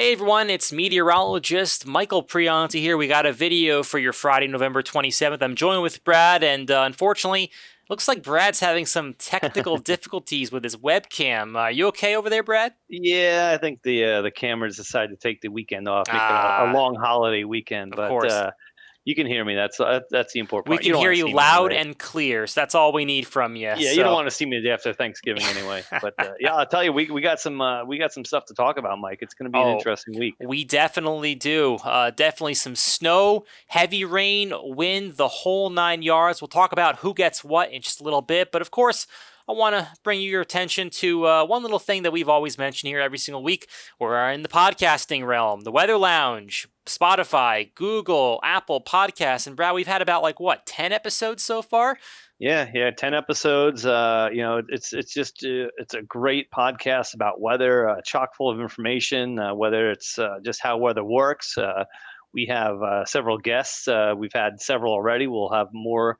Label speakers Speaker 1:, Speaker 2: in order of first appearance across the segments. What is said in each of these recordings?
Speaker 1: Hey everyone, it's meteorologist Michael Prianti here. We got a video for your Friday, November 27th. I'm joined with Brad, and unfortunately, looks like Brad's having some technical difficulties with his webcam. Are you okay over there, Brad?
Speaker 2: Yeah, I think the cameras decided to take the weekend off, make it a
Speaker 1: Ah,
Speaker 2: long holiday weekend.
Speaker 1: of
Speaker 2: But
Speaker 1: course.
Speaker 2: you can hear me. That's the important
Speaker 1: We
Speaker 2: part. You
Speaker 1: can
Speaker 2: don't
Speaker 1: hear
Speaker 2: want to
Speaker 1: you
Speaker 2: see me
Speaker 1: loud
Speaker 2: anyway.
Speaker 1: and clear, so that's all we need from you.
Speaker 2: Yeah, you don't
Speaker 1: So,
Speaker 2: want to see me the day after Thanksgiving anyway. But yeah, I'll tell you, we got some stuff to talk about, Mike. It's going to be an
Speaker 1: oh,
Speaker 2: interesting week.
Speaker 1: we definitely do. Definitely some snow, heavy rain, wind, the whole 9 yards. We'll talk about who gets what in just a little bit. But of course, I want to bring your attention to one little thing that we've always mentioned here every single week. We're in the podcasting realm, the Weather Lounge, Spotify, Google, Apple Podcasts. And Brad, we've had about 10 episodes so far?
Speaker 2: Yeah, 10 episodes. It's a great podcast about weather, chock full of information. Whether it's just how weather works. We have several guests. We've had several already. We'll have more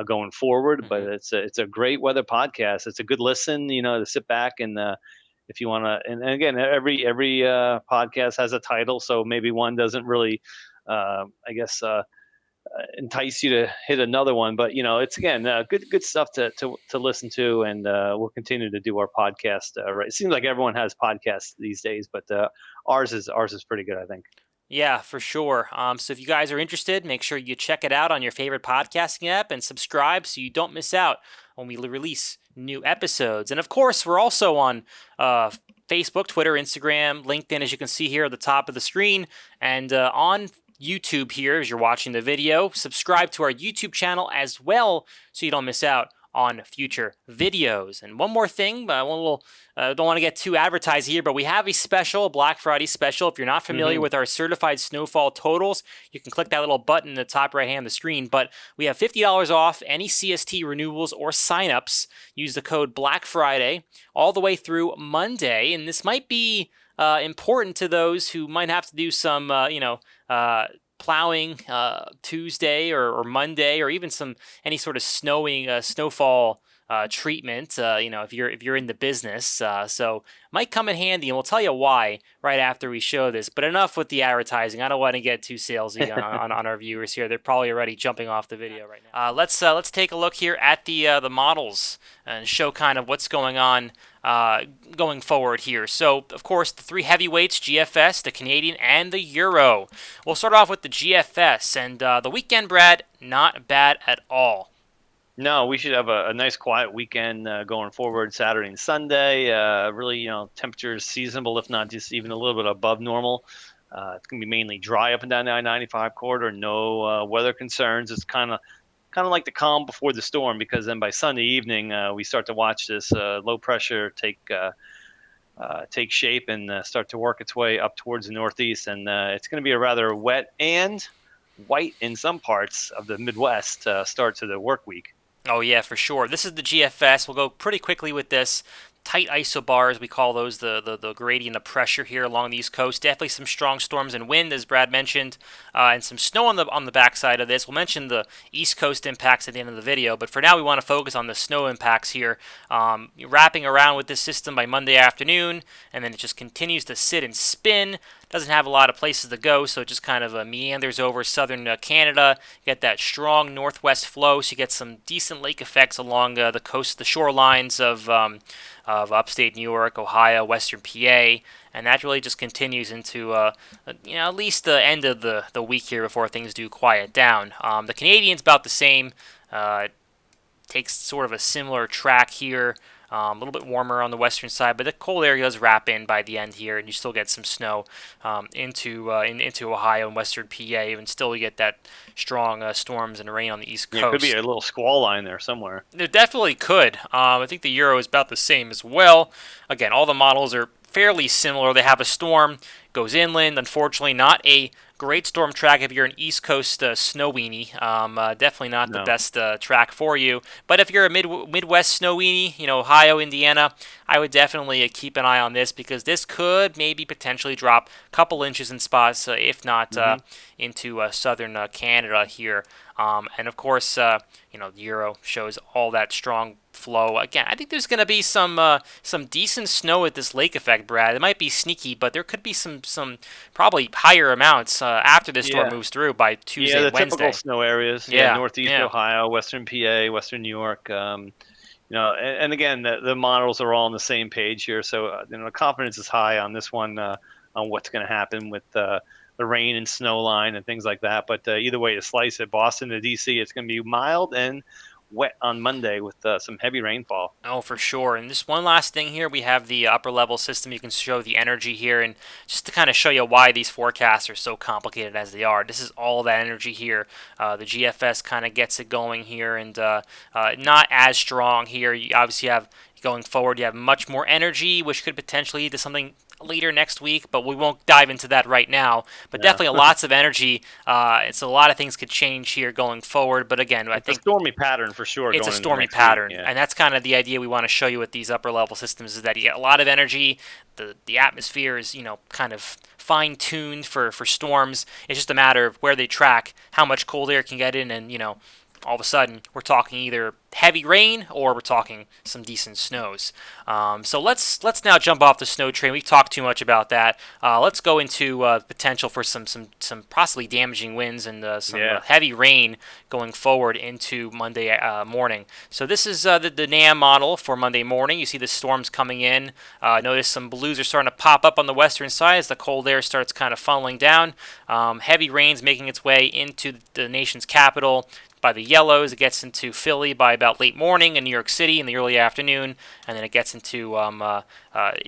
Speaker 2: going forward. But
Speaker 1: Hmm.
Speaker 2: it's a great weather podcast. It's a good listen. To sit back and if you want to. And again, every podcast has a title, so maybe one doesn't really, I guess. Entice you to hit another one. But it's again good stuff to listen to, and we'll continue to do our podcast. Right, it seems like everyone has podcasts these days, but ours is pretty good, I think.
Speaker 1: Yeah, for sure. So if you guys are interested, make sure you check it out on your favorite podcasting app and subscribe so you don't miss out when we release new episodes. And of course, we're also on uh, Facebook, Twitter, Instagram, LinkedIn, as you can see here at the top of the screen, and on YouTube here as you're watching the video. Subscribe to our YouTube channel as well so you don't miss out on future videos. And one more thing, don't want to get too advertised here, but we have a special, a Black Friday special. If you're not familiar
Speaker 2: Hmm.
Speaker 1: with our certified snowfall totals, you can click that little button in the top right hand of the screen. But we have $50 off any CST renewals or signups. Use the code Black Friday all the way through Monday, and this might be important to those who might have to do some, plowing Tuesday or Monday, or even any sort of snowfall treatment. If you're in the business, so might come in handy, and we'll tell you why right after we show this. But enough with the advertising. I don't want to get too salesy on our viewers here. They're probably already jumping off the video right now. Let's take a look here at the models and show kind of what's going on going forward here. So, of course, the three heavyweights, GFS, the Canadian, and the Euro. We'll start off with the GFS, and the weekend, Brad, not bad at all.
Speaker 2: No, we should have a nice quiet weekend going forward, Saturday and Sunday. Really, temperatures seasonable, if not just even a little bit above normal. It's going to be mainly dry up and down the I-95 corridor. No weather concerns. It's kind of like the calm before the storm, because then by Sunday evening we start to watch this low pressure take shape and start to work its way up towards the northeast, and it's going to be a rather wet and white in some parts of the Midwest start to the work week.
Speaker 1: Oh yeah, for sure. This is the GFS. We'll go pretty quickly with this. Tight isobars, we call those the gradient of pressure here along the East Coast. Definitely some strong storms and wind, as Brad mentioned, and some snow on the backside of this. We'll mention the East Coast impacts at the end of the video, but for now we want to focus on the snow impacts here. Wrapping around with this system by Monday afternoon, and then it just continues to sit and spin. Doesn't have a lot of places to go, so it just kind of meanders over southern Canada. You get that strong northwest flow, so you get some decent lake effects along the coast, the shorelines of upstate New York, Ohio, western PA, and that really just continues into at least the end of the week here before things do quiet down. The Canadian's about the same. Takes sort of a similar track here. A little bit warmer on the western side, but the cold area does wrap in by the end here, and you still get some snow into Ohio and western PA, and still you get that strong storms and rain on the east
Speaker 2: Yeah, it could be
Speaker 1: coast.
Speaker 2: a little squall line there somewhere.
Speaker 1: There definitely could. I think the Euro is about the same as well. Again, all the models are fairly similar. They have a storm, goes inland. Unfortunately, not a great storm track if you're an East Coast snow weenie. Definitely not the
Speaker 2: No.
Speaker 1: best track for you. But if you're a Midwest snow weenie, Ohio, Indiana, I would definitely keep an eye on this, because this could maybe potentially drop a couple inches in spots, if not
Speaker 2: Hmm.
Speaker 1: into southern Canada here. And of course, the Euro shows all that strong flow. Again, I think there's going to be some decent snow at this lake effect, Brad. It might be sneaky, but there could be some probably higher amounts after this storm
Speaker 2: Yeah.
Speaker 1: moves through by Tuesday
Speaker 2: Yeah, the
Speaker 1: and
Speaker 2: typical
Speaker 1: Wednesday.
Speaker 2: snow areas. Yeah,
Speaker 1: Yeah,
Speaker 2: Northeast
Speaker 1: yeah.
Speaker 2: Ohio, Western PA, Western New York. And again, the models are all on the same page here, so the confidence is high on this one on what's going to happen with the rain and snow line and things like that. But either way you slice it, Boston to DC, it's going to be mild and wet on Monday with some heavy rainfall.
Speaker 1: Oh, for sure. And just one last thing here, we have the upper level system. You can show the energy here, and just to kind of show you why these forecasts are so complicated as they are. This is all that energy here. The GFS kind of gets it going here, and not as strong here. You obviously have going forward. You have much more energy, which could potentially lead to something later next week, but we won't dive into that right now. But
Speaker 2: Yeah.
Speaker 1: definitely lots of energy, and so a lot of things could change here going forward. But again, I
Speaker 2: It's a
Speaker 1: think
Speaker 2: stormy pattern for sure
Speaker 1: it's a
Speaker 2: going into
Speaker 1: stormy
Speaker 2: next
Speaker 1: pattern,
Speaker 2: week. Yeah.
Speaker 1: and that's kind of the idea we want to show you with these upper level systems is that you get a lot of energy. The atmosphere is kind of fine tuned for storms. It's just a matter of where they track, how much cold air can get in, and all of a sudden we're talking either heavy rain or we're talking some decent snows. So let's now jump off the snow train. We've talked too much about that. Let's go into potential for some possibly damaging winds and some heavy rain going forward into Monday morning. So this is the NAM model for Monday morning. You see the storms coming in. Notice some blues are starting to pop up on the western side as the cold air starts kind of funneling down. Heavy rains making its way into the nation's capital. By the yellows, it gets into Philly by about late morning, and New York City in the early afternoon, and then it gets into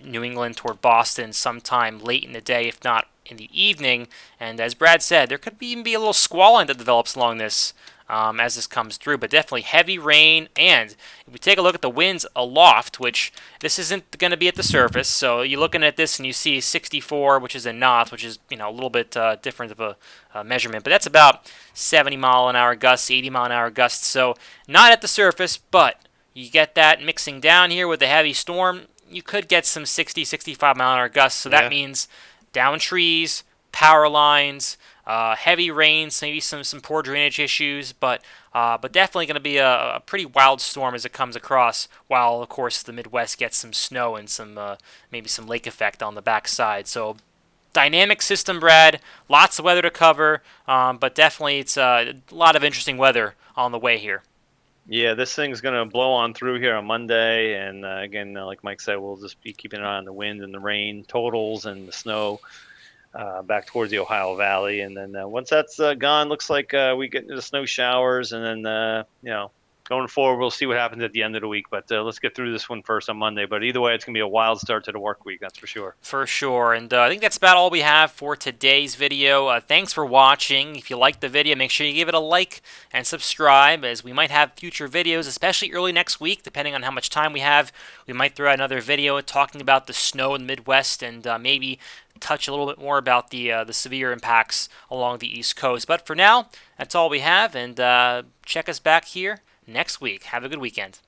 Speaker 1: New England toward Boston sometime late in the day, if not in the evening. And as Brad said, there could even be a little squalling that develops along this as this comes through, but definitely heavy rain. And if we take a look at the winds aloft, which this isn't going to be at the surface, so you're looking at this and you see 64, which is in knots, which is a little bit different of a measurement, but that's about 70 mile an hour gusts, 80 mile an hour gusts. So not at the surface, but you get that mixing down here with the heavy storm. You could get some 60, 65 mile an hour gusts. So that means down trees, power lines, heavy rains, maybe some poor drainage issues, but definitely going to be a pretty wild storm as it comes across. While of course the Midwest gets some snow and some maybe some lake effect on the backside. So dynamic system, Brad. Lots of weather to cover, but definitely it's a lot of interesting weather on the way here.
Speaker 2: Yeah, this thing's going to blow on through here on Monday. And again, like Mike said, we'll just be keeping an eye on the wind and the rain totals and the snow back towards the Ohio Valley. And then once that's gone, looks like we get into the snow showers. And then, going forward, we'll see what happens at the end of the week. But let's get through this one first on Monday. But either way, it's going to be a wild start to the work week, that's for sure.
Speaker 1: For sure. And I think that's about all we have for today's video. Thanks for watching. If you liked the video, make sure you give it a like and subscribe, as we might have future videos, especially early next week, depending on how much time we have. We might throw out another video talking about the snow in the Midwest and maybe touch a little bit more about the severe impacts along the East Coast. But for now, that's all we have, and check us back here next week. Have a good weekend.